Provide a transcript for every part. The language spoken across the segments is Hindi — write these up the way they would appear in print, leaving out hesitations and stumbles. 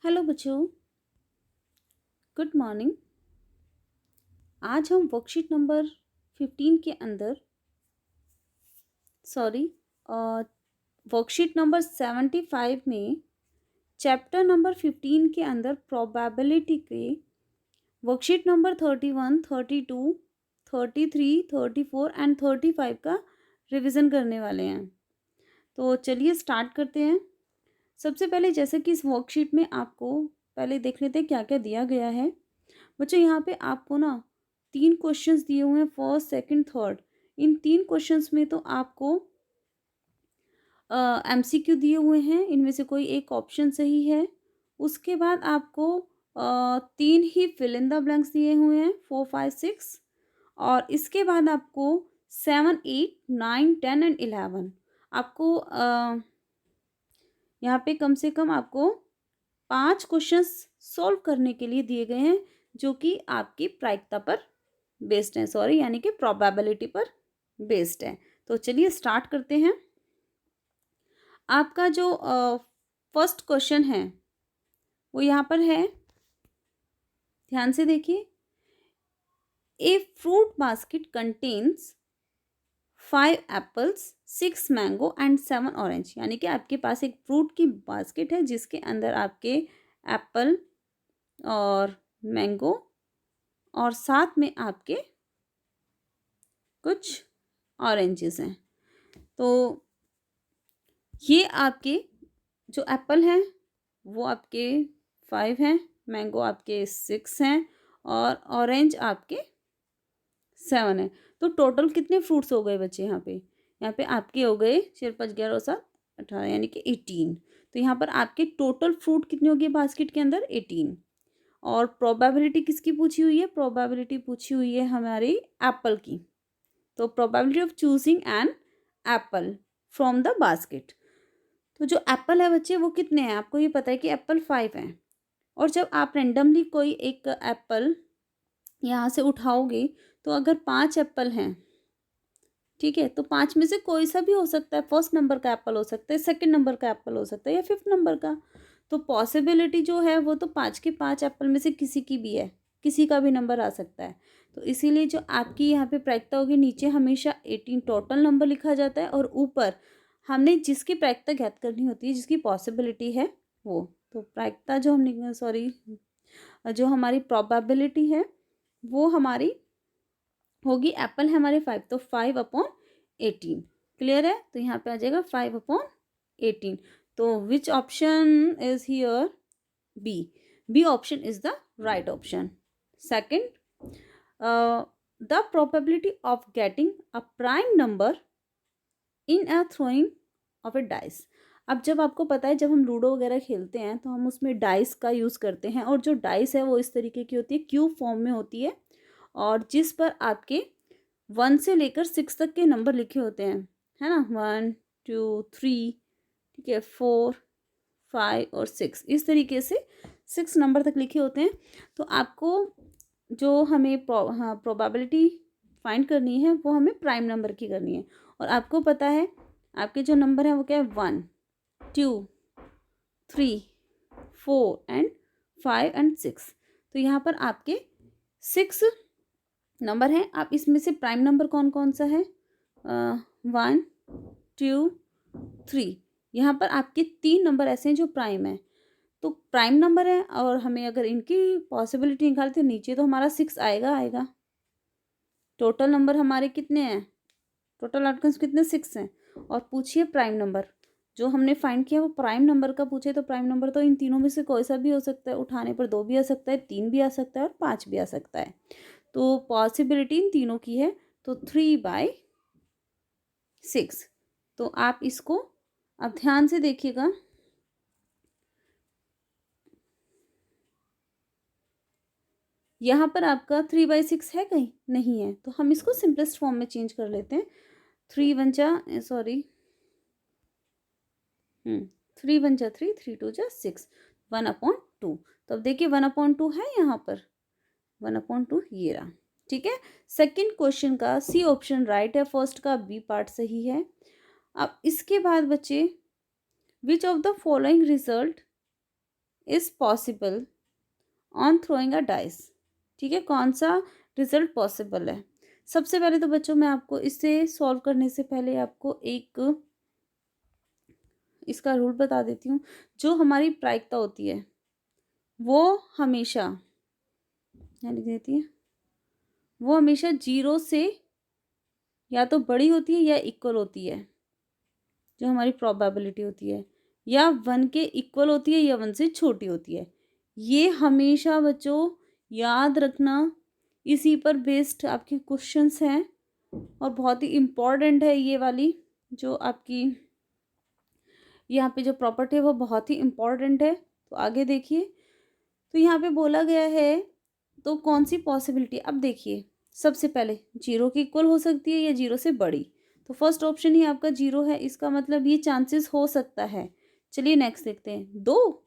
हेलो बच्चों, गुड मॉर्निंग। आज हम वर्कशीट नंबर 15 के अंदर सॉरी वर्कशीट नंबर 75 में चैप्टर नंबर 15 के अंदर प्रोबेबिलिटी के वर्कशीट नंबर 31, 32, 33, 34 एंड 35 का रिवीजन करने वाले हैं। तो चलिए स्टार्ट करते हैं। सबसे पहले जैसे कि इस वर्कशीट में आपको पहले देख लेते हैं क्या क्या दिया गया है। बच्चों यहाँ पे आपको ना 3 क्वेश्चंस दिए हुए हैं, फर्स्ट सेकंड थर्ड। इन 3 क्वेश्चंस में तो आपको एमसीक्यू दिए हुए हैं, इनमें से कोई एक ऑप्शन सही है। उसके बाद आपको 3 ही फिल इन द ब्लैंक्स दिए हुए हैं, 4, 5, 6। और इसके बाद आपको 7, 8, 9, 10 एंड 11 आपको यहाँ पे कम से कम आपको 5 क्वेश्चंस सॉल्व करने के लिए दिए गए हैं, जो कि आपकी प्रायिकता पर बेस्ड है, सॉरी यानी कि प्रोबेबिलिटी पर बेस्ड है। तो चलिए स्टार्ट करते हैं। आपका जो फर्स्ट क्वेश्चन है वो यहाँ पर है, ध्यान से देखिए। A fruit basket contains 5 apples, 6 mango and 7 orange. यानी कि आपके पास एक फ्रूट की बास्केट है जिसके अंदर आपके एप्पल और मैंगो और साथ में आपके कुछ ऑरेंजेस हैं। तो ये आपके जो एप्पल हैं वो आपके 5 हैं, मैंगो आपके 6 हैं और ऑरेंज आपके 7 हैं। तो टोटल कितने फ्रूट्स हो गए बच्चे यहाँ पे? यहाँ पे आपके हो गए 4, 5, 11 और 7, 18 यानी कि 18। तो यहाँ पर आपके टोटल फ्रूट कितने हो गए बास्केट के अंदर? 18। और प्रोबेबिलिटी किसकी पूछी हुई है? प्रोबेबिलिटी पूछी हुई है हमारी एप्पल की। तो probability of choosing an apple from the basket. तो जो एप्पल है बच्चे वो कितने हैं? आपको ये पता है कि एप्पल 5 हैं। और जब आप रेंडमली कोई एक एप्पल यहाँ से उठाओगे तो अगर 5 एप्पल हैं, ठीक है, तो 5 में से कोई सा भी हो सकता है। फर्स्ट नंबर का एप्पल हो सकता है, सेकंड नंबर का एप्पल हो सकता है या फिफ्थ नंबर का। तो पॉसिबिलिटी जो है वो तो 5 के 5 एप्पल में से किसी की भी है, किसी का भी नंबर आ सकता है। तो इसीलिए जो आपकी यहाँ पे प्रायिकता होगी, नीचे हमेशा 18 टोटल नंबर लिखा जाता है और ऊपर हमने जिसकी प्रायिकता ज्ञात करनी होती है, जिसकी पॉसिबिलिटी है वो। तो प्रायिकता जो हमने सॉरी जो हमारी प्रोबेबिलिटी है वो हमारी होगी, एप्पल है हमारे 5, तो 5/18। क्लियर है? तो यहाँ पे आ जाएगा 5/18। तो which option is here? B. B option is the right option. Second, the probability of getting a prime number in a throwing of a dice. अब जब आपको पता है, जब हम लूडो वगैरह खेलते हैं तो हम उसमें डाइस का यूज़ करते हैं, और जो डाइस है वो इस तरीके की होती है, क्यूब फॉर्म में होती है, और जिस पर आपके 1 से लेकर 6 तक के नंबर लिखे होते हैं, है ना? 1, 2, 3, ठीक है, 4, 5 और 6, इस तरीके से 6 नंबर तक लिखे होते हैं। तो आपको जो हमें प्रोबेबिलिटी फाइंड करनी है वो हमें प्राइम नंबर की करनी है। और आपको पता है आपके जो नंबर हैं वो क्या है? 1, 2, 3, 4 एंड 5 एंड 6। तो यहाँ पर आपके 6 नंबर हैं। आप इसमें से प्राइम नंबर कौन कौन सा है? 1, 2, 3। यहाँ पर आपके 3 नंबर ऐसे हैं जो प्राइम है। तो प्राइम नंबर है और हमें अगर इनकी पॉसिबिलिटी निकालते हैं, नीचे तो हमारा 6 आएगा। टोटल नंबर हमारे कितने हैं? टोटल आउटकम्स कितने? 6 हैं। और पूछिए प्राइम नंबर। जो हमने फाइंड किया वो प्राइम नंबर का पूछे, तो प्राइम नंबर तो इन तीनों में से कोई सा भी हो सकता है। उठाने पर 2 भी आ सकता है, 3 भी आ सकता है और 5 भी आ सकता है। तो पॉसिबिलिटी इन तीनों की है, तो 3/6। तो आप इसको अब ध्यान से देखिएगा। यहाँ पर आपका 3/6 है कहीं? नहीं है। तो हम इसको सिंपलेस्ट फॉर्म में चेंज कर लेते हैं। 3 × 1 सॉरी 3 × 1 = 3, 3 × 2 = 6, 1/2। तो अब देखिए 1/2 है यहाँ पर, 1/2 ये रहा। ठीक है। सेकंड क्वेश्चन का सी ऑप्शन राइट है, फर्स्ट का बी पार्ट सही है। अब इसके बाद बच्चे, which of the following result is possible on throwing a dice. ठीक है, कौन सा रिजल्ट पॉसिबल है। सबसे पहले तो बच्चों मैं आपको इसे सॉल्व करने से पहले आपको एक इसका रूल बता देती हूँ। जो हमारी प्रायिकता होती है वो हमेशा, क्या लिख देती है, वो हमेशा 0 से या तो बड़ी होती है या इक्वल होती है। जो हमारी प्रोबेबिलिटी होती है या 1 के इक्वल होती है या 1 से छोटी होती है। ये हमेशा बच्चों याद रखना। इसी पर बेस्ड आपके क्वेश्चंस हैं और बहुत ही इम्पोर्टेंट है ये वाली जो आपकी यहाँ पे जो प्रॉपर्टी है वो बहुत ही इम्पोर्टेंट है। तो आगे देखिए, तो यहाँ पे बोला गया है तो कौन सी पॉसिबिलिटी, अब देखिए सबसे पहले 0 की इक्वल हो सकती है या 0 से बड़ी। तो फर्स्ट ऑप्शन ही आपका 0 है, इसका मतलब ये चांसेस हो सकता है। चलिए नेक्स्ट देखते हैं। दो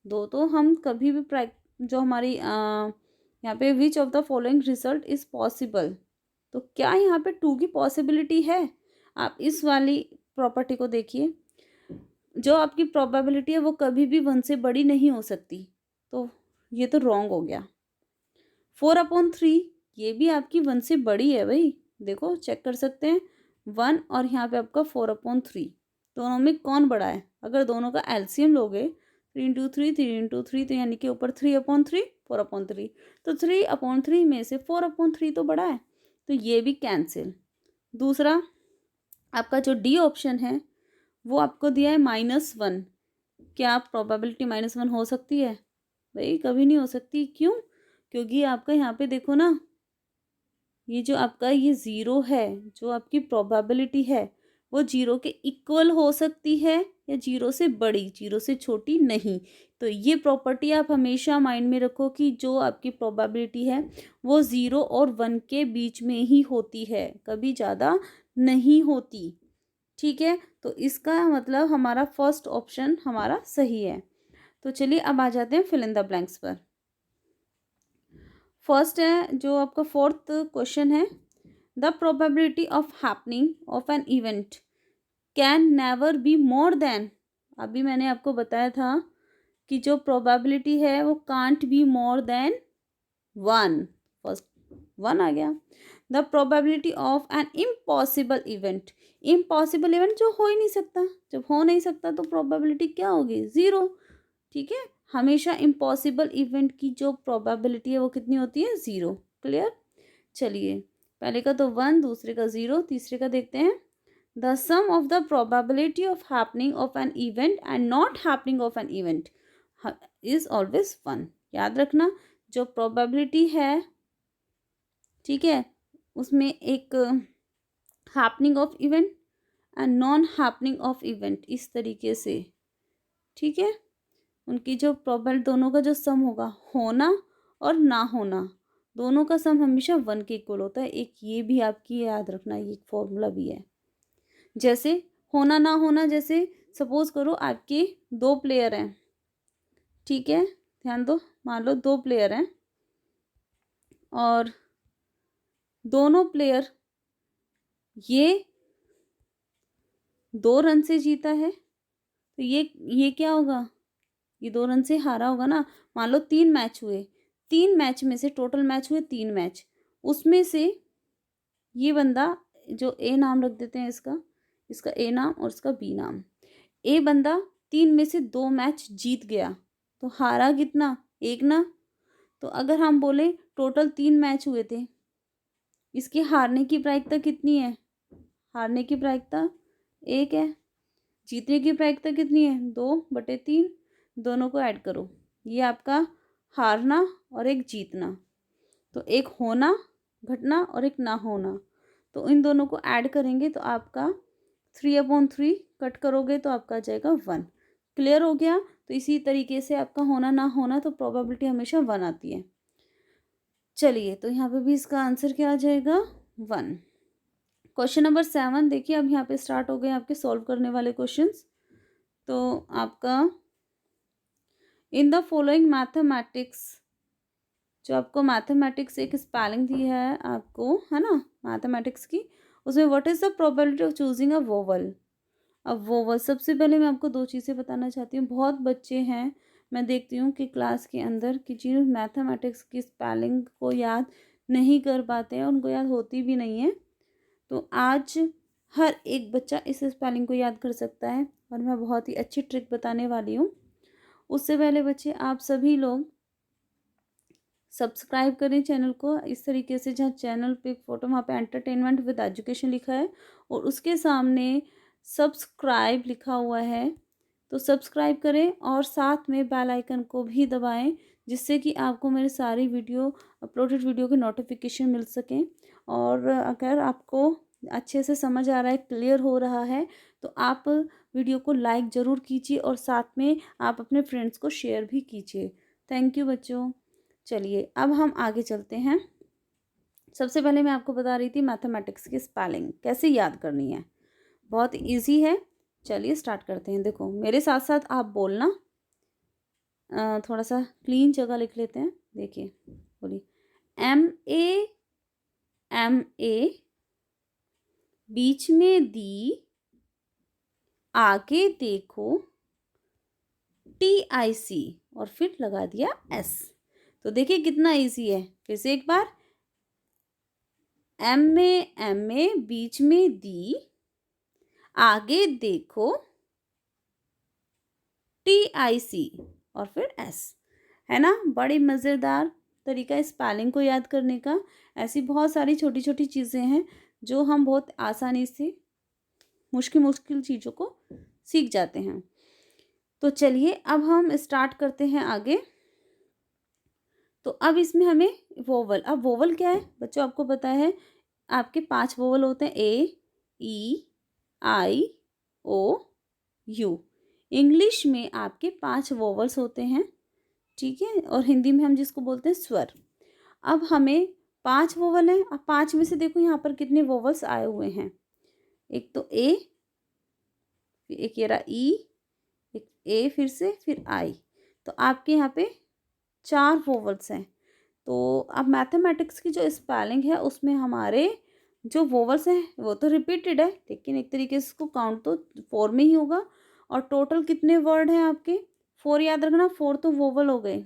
दो तो हम कभी भी जो हमारी यहाँ पे which of the following result is possible, तो क्या यहाँ पे 2 की पॉसिबिलिटी है। आप इस वाली प्रॉपर्टी को देखिए, जो आपकी प्रोबेबिलिटी है वो कभी भी 1 से बड़ी नहीं हो सकती, तो ये तो रॉन्ग हो गया। 4/3 ये भी आपकी 1 से बड़ी है भाई, देखो चेक कर सकते हैं 1 और यहाँ पे आपका 4/3 दोनों में कौन बड़ा है। अगर दोनों का एलसीएम लोगे 3 × 3 तो यानी कि ऊपर 3/3 4/3, तो 3/3 में से 4/3 तो बड़ा है, तो ये भी कैंसिल। दूसरा आपका जो डी ऑप्शन है वो आपको दिया है -1। क्या प्रोबेबिलिटी -1 हो सकती है भाई? कभी नहीं हो सकती। क्यों? क्योंकि आपका यहाँ पे देखो ना, ये जो आपका ये 0 है, जो आपकी प्रोबेबिलिटी है वो 0 के इक्वल हो सकती है या 0 से बड़ी, 0 से छोटी नहीं। तो ये प्रॉपर्टी आप हमेशा माइंड में रखो कि जो आपकी प्रोबेबिलिटी है वो 0 और 1 के बीच में ही होती है, कभी ज़्यादा नहीं होती। ठीक है, तो इसका मतलब हमारा फर्स्ट ऑप्शन हमारा सही है। तो चलिए अब आ जाते हैं फिल इन द ब्लैंक्स पर। फर्स्ट है जो आपका फोर्थ क्वेश्चन है, the probability of happening of an event can never be more than. अभी मैंने आपको बताया था कि जो प्रोबेबिलिटी है वो can't be more than 1। First 1 आ गया। The probability of an impossible event, impossible event जो हो ही नहीं सकता, जब हो नहीं सकता तो प्रोबेबिलिटी क्या होगी? 0। ठीक है, हमेशा इम्पॉसिबल इवेंट की जो प्रोबेबिलिटी है वो कितनी होती है? 0। क्लियर। चलिए पहले का तो 1, दूसरे का 0, तीसरे का देखते हैं। The sum of the probability of happening of an event and not happening of an event is always 1। याद रखना, जो प्रोबेबिलिटी है, ठीक है, उसमें एक happening of event and non happening of event, इस तरीके से। ठीक है, उनकी जो प्रोबेबिलिटी दोनों का जो सम होगा, होना और ना होना, दोनों का सम हमेशा 1 के इक्वल होता है। एक ये भी आपकी याद रखना, ये फॉर्मूला भी है। जैसे होना ना होना, जैसे सपोज करो आपके 2 प्लेयर हैं, ठीक है, ध्यान दो, मान लो 2 प्लेयर हैं और दोनों प्लेयर ये 2 रन से जीता है, तो ये क्या होगा? ये 2 रन से हारा होगा ना। मान लो 3 मैच हुए, 3 मैच में से टोटल मैच हुए 3 मैच, उसमें से ये बंदा, जो ए नाम रख देते हैं इसका, इसका ए नाम और इसका बी नाम। ए बंदा 3 में से 2 मैच जीत गया, तो हारा कितना? 1 ना। तो अगर हम बोले टोटल 3 मैच हुए थे, इसकी हारने की प्रायिकता कितनी है? हारने की प्रायिकता 1 है। जीतने की प्रायिकता कितनी है? 2/3। दोनों को ऐड करो, ये आपका हारना और एक जीतना, तो एक होना घटना और एक ना होना, तो इन दोनों को ऐड करेंगे तो आपका 3/3 कट करोगे तो आपका आ जाएगा 1। क्लियर हो गया। तो इसी तरीके से आपका होना ना होना, तो प्रोबेबिलिटी हमेशा 1 आती है। चलिए तो यहाँ पे भी इसका आंसर क्या आ जाएगा? 1। क्वेश्चन नंबर 7 देखिए, अब यहाँ पे स्टार्ट हो गए आपके सॉल्व करने वाले क्वेश्चंस। तो आपका इन द फॉलोइंग मैथमेटिक्स, जो आपको मैथमेटिक्स एक स्पेलिंग दी है आपको, है ना, मैथमेटिक्स की, उसमें what is the probability of choosing a vowel. अब वोवल, सबसे पहले मैं आपको 2 चीज़ें बताना चाहती हूँ। बहुत बच्चे हैं मैं देखती हूँ कि क्लास के अंदर कि जिन मैथमेटिक्स की स्पेलिंग को याद नहीं कर पाते हैं, उनको याद होती भी नहीं है, तो आज हर एक बच्चा इस स्पेलिंग को याद कर सकता है और मैं बहुत ही अच्छी ट्रिक बताने वाली हूँ। उससे पहले बच्चे आप सभी लोग सब्सक्राइब करें चैनल को इस तरीके से, जहाँ चैनल पे फोटो वहाँ पे एंटरटेनमेंट विद एजुकेशन लिखा है और उसके सामने सब्सक्राइब लिखा हुआ है, तो सब्सक्राइब करें और साथ में बेल आइकन को भी दबाएं, जिससे कि आपको मेरे सारी वीडियो अपलोडेड वीडियो के नोटिफिकेशन मिल सकें। और अगर आपको अच्छे से समझ आ रहा है, क्लियर हो रहा है, तो आप वीडियो को लाइक ज़रूर कीजिए और साथ में आप अपने फ्रेंड्स को शेयर भी कीजिए। थैंक यू बच्चों। चलिए अब हम आगे चलते हैं। सबसे पहले मैं आपको बता रही थी मैथमेटिक्स की स्पेलिंग कैसे याद करनी है, बहुत इजी है। चलिए स्टार्ट करते हैं। देखो मेरे साथ साथ आप बोलना, थोड़ा सा क्लीन जगह लिख लेते हैं। देखिए बोलिए, MA बीच में दी, आगे देखो TIC और फिर लगा दिया S। तो देखिए कितना इजी है। फिर से एक बार, MA बीच में दी, आगे देखो TIC और फिर S, है ना। बड़ी मज़ेदार तरीका स्पेलिंग को याद करने का। ऐसी बहुत सारी छोटी छोटी चीज़ें हैं जो हम बहुत आसानी से मुश्किल मुश्किल चीज़ों को सीख जाते हैं। तो चलिए अब हम स्टार्ट करते हैं आगे। तो अब इसमें हमें वोवल, अब वोवल क्या है बच्चों, आपको पता है आपके 5 वोवल होते हैं, AEIOU। इंग्लिश में आपके 5 वोवल्स होते हैं, ठीक है, और हिंदी में हम जिसको बोलते हैं स्वर। अब हमें 5 वोवल हैं। अब 5 में से देखो यहाँ पर कितने वोवल्स आए हुए हैं। एक तो ए, एक ये रहा ई, एक ए फिर से, फिर आई। तो आपके यहाँ पे 4 वोवल्स हैं। तो अब मैथमेटिक्स की जो स्पेलिंग है उसमें हमारे जो वोवल्स हैं वो तो रिपीटेड है, लेकिन एक तरीके से इसको काउंट तो 4 में ही होगा। और टोटल कितने वर्ड हैं आपके, 4 याद रखना, 4 तो वोवल हो गए।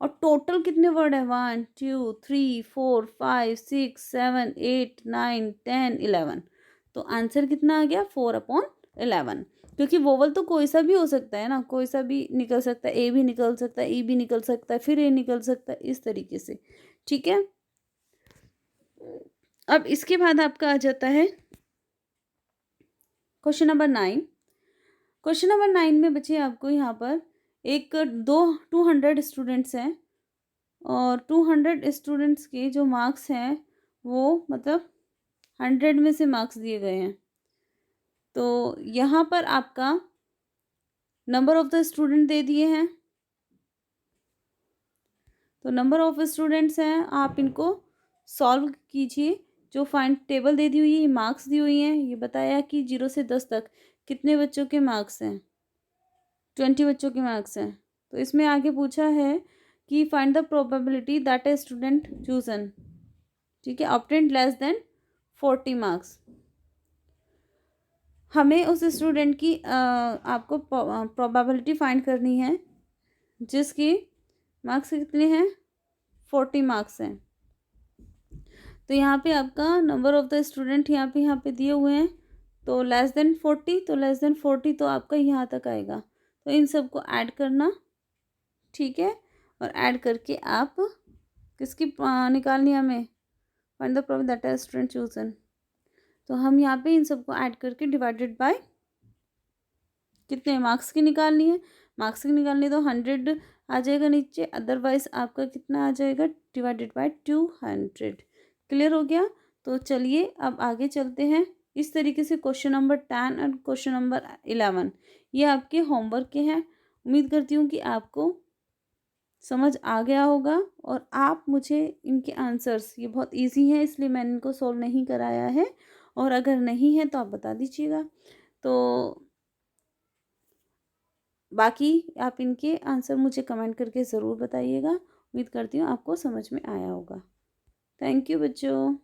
और टोटल कितने वर्ड है, 1 2 3 4 5 6 7 8 9 10 11। तो आंसर कितना आ गया, 4/11। क्योंकि वोवल तो कोई सा भी हो सकता है ना, कोई सा भी निकल सकता है, ए भी निकल सकता है, ई भी निकल सकता है, फिर ए निकल सकता है, इस तरीके से, ठीक है। अब इसके बाद आपका आ जाता है क्वेश्चन नंबर 9। क्वेश्चन नंबर 9 में बच्चे आपको यहाँ पर एक 200 स्टूडेंट्स हैं और 200 स्टूडेंट्स के जो मार्क्स हैं वो मतलब 100 में से मार्क्स दिए गए हैं। तो यहाँ पर आपका number of the student they दिए हैं। तो नंबर ऑफ स्टूडेंट्स हैं, आप इनको सॉल्व कीजिए। जो फाइंड टेबल दे दी हुई है, मार्क्स दी हुई हैं, ये बताया कि 0 से 10 तक कितने बच्चों के मार्क्स हैं, 20 बच्चों के मार्क्स हैं। तो इसमें आगे पूछा है कि find the probability that a student chosen, ठीक है, ऑब्टेन्ड लेस देन 40 मार्क्स। हमें उस स्टूडेंट की आपको प्रोबेबिलिटी फाइंड करनी है जिसकी मार्क्स कितने हैं, 40 मार्क्स हैं। तो यहाँ पे आपका नंबर ऑफ द स्टूडेंट यहाँ पे दिए हुए हैं। तो लेस देन 40, तो लेस देन 40 तो आपका यहाँ तक आएगा। तो इन सबको ऐड करना, ठीक है, और ऐड करके आप किसकी निकालनी है हमें, find the probability that a student chosen. तो हम यहाँ पे इन सबको ऐड करके डिवाइडेड बाय कितने मार्क्स की निकालनी है, मार्क्स की निकालनी है तो 100 आ जाएगा नीचे, अदरवाइज आपका कितना आ जाएगा, डिवाइडेड बाय 200। क्लियर हो गया। तो चलिए अब आगे चलते हैं। इस तरीके से क्वेश्चन नंबर 10 और क्वेश्चन नंबर 11 ये आपके होमवर्क के हैं। उम्मीद करती हूँ कि आपको समझ आ गया होगा और आप मुझे इनके आंसर्स, ये बहुत इजी हैं इसलिए मैंने इनको सॉल्व नहीं कराया है, और अगर नहीं है तो आप बता दीजिएगा। तो बाकी आप इनके आंसर मुझे कमेंट करके ज़रूर बताइएगा। उम्मीद करती हूँ आपको समझ में आया होगा। थैंक यू बच्चों।